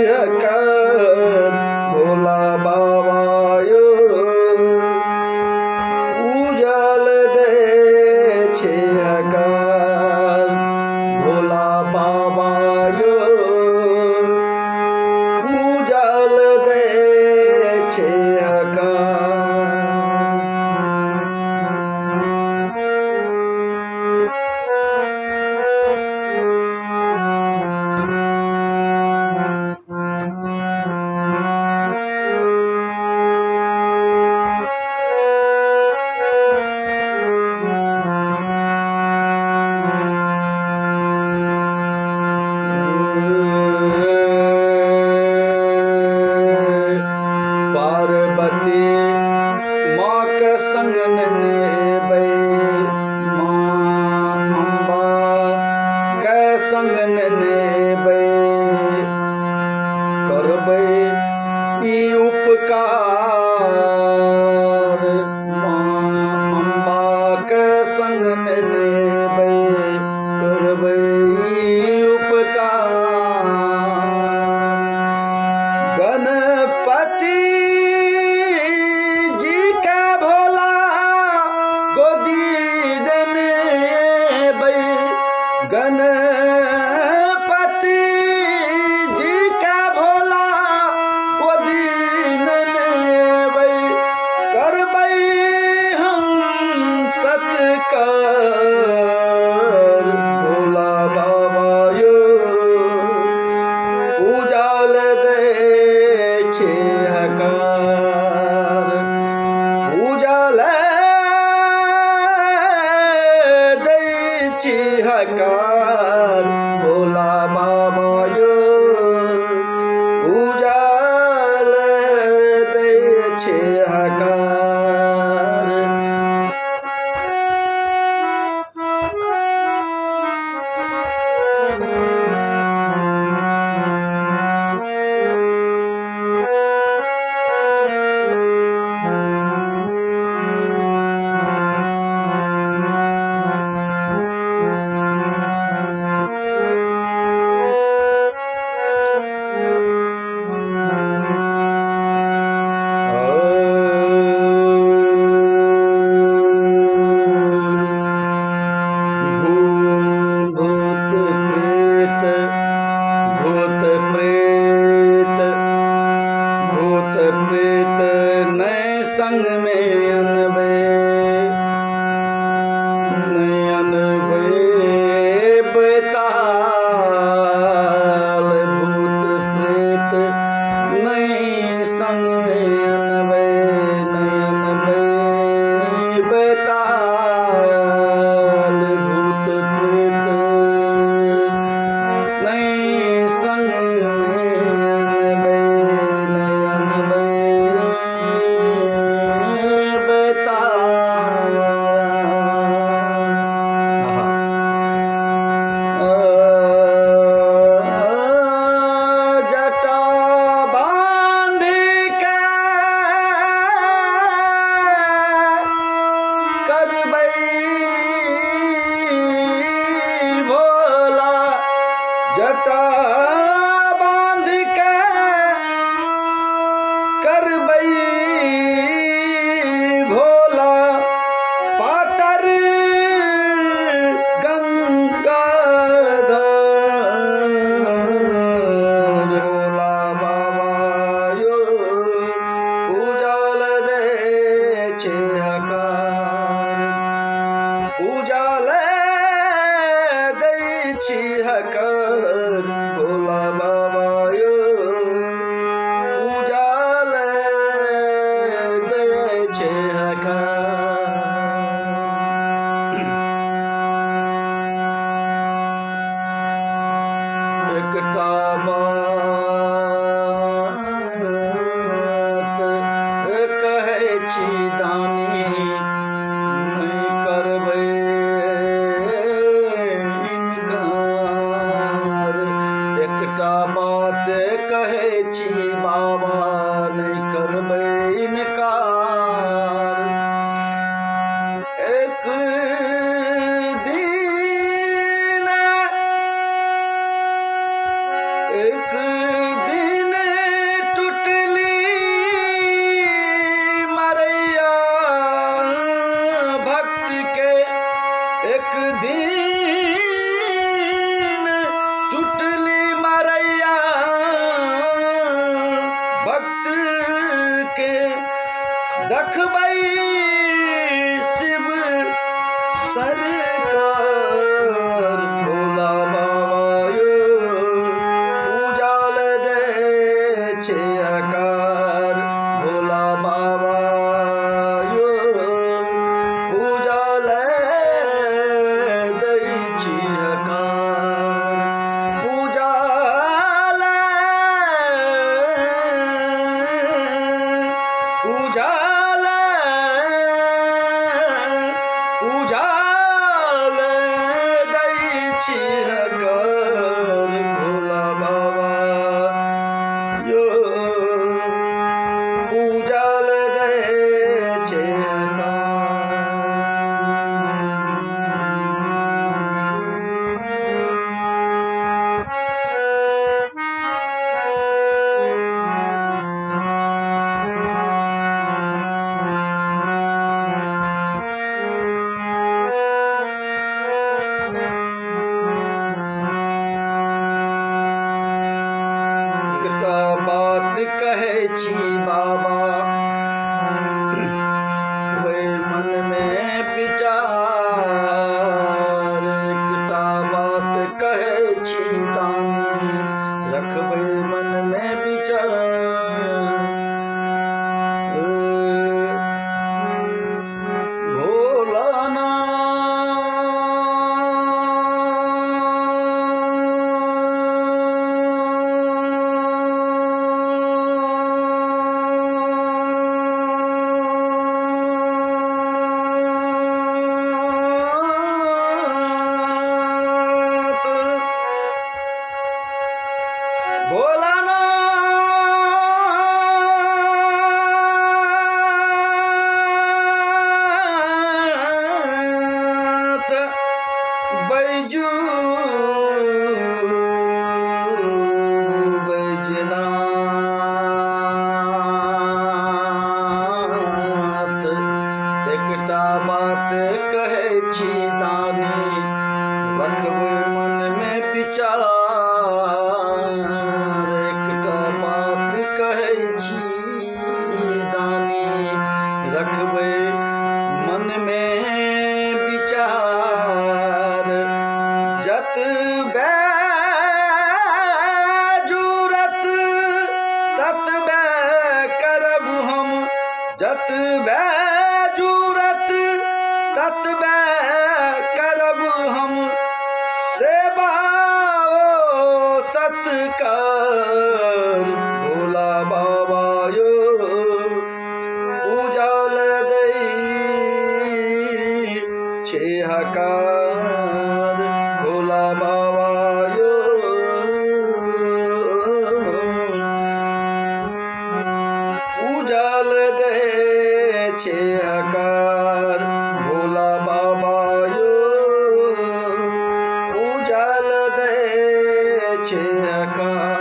हकार भोला बाबा यो उजाल दे छे हकार भोला बाबा यो उजाल दे छे हकार। पार्वती माँ के संग नेबै माँ अम्बा के संग नेबै करबै ई उपकार माँ अम्बा के संग नेबै करबै ई उपकार। गणपति जी का भोला गोदी देबै गणपति जी का भोला गोदी देबै करबै हम सत्कार भोला बाबा यो उजाल दे छे हकार उजाल दे छे हकार भोला बाबा यो उजाल दे छे हकार। भूत प्रेत नए संग में अनबे बेताल भूत प्रेत नए संग में अनबे बेताल भूत प्रेत नए संग जटा बांध के करबै भोला पातर गंगाधर भोला बाबा यो उजाल दे छे हकार उजाल दे छे हकार भोला बाबा यो उजाल दे छे हकार। एकटा बात कहै छी दानी नहीं करबै इनकार एकटा बात कहै छी बाबा नहीं करबै इनकार। एक दिन दिन टुटली मरैया भक्त के दखबै शिव सरकार भोला बाबा यो उजाल दे छे आकार भोला बाबा यो उजाल दै छी आकार उजाल उजाल उजाल दै छी आकार भोला बाबा यो उजाल दै छी एकटा बात कहै छी बाबा वे मन में विचार एकटा बात कहै छी दानी रखबै मन में विचार भोलानाथ बैजू बैजनाथ एकटा बात कहै छी दानी रखबै मन में विचार एकटा बात कहै छी दानी रखबै मन में विचार जत जूरत तत करब हम जत जूरत तत करब हम सेवा सत्कार भोला बाबा यो उजाल दै छे आकार भोला बाबा यो उजाल दे छे आकार भोला बाबा यो उजाल दे छे आकार।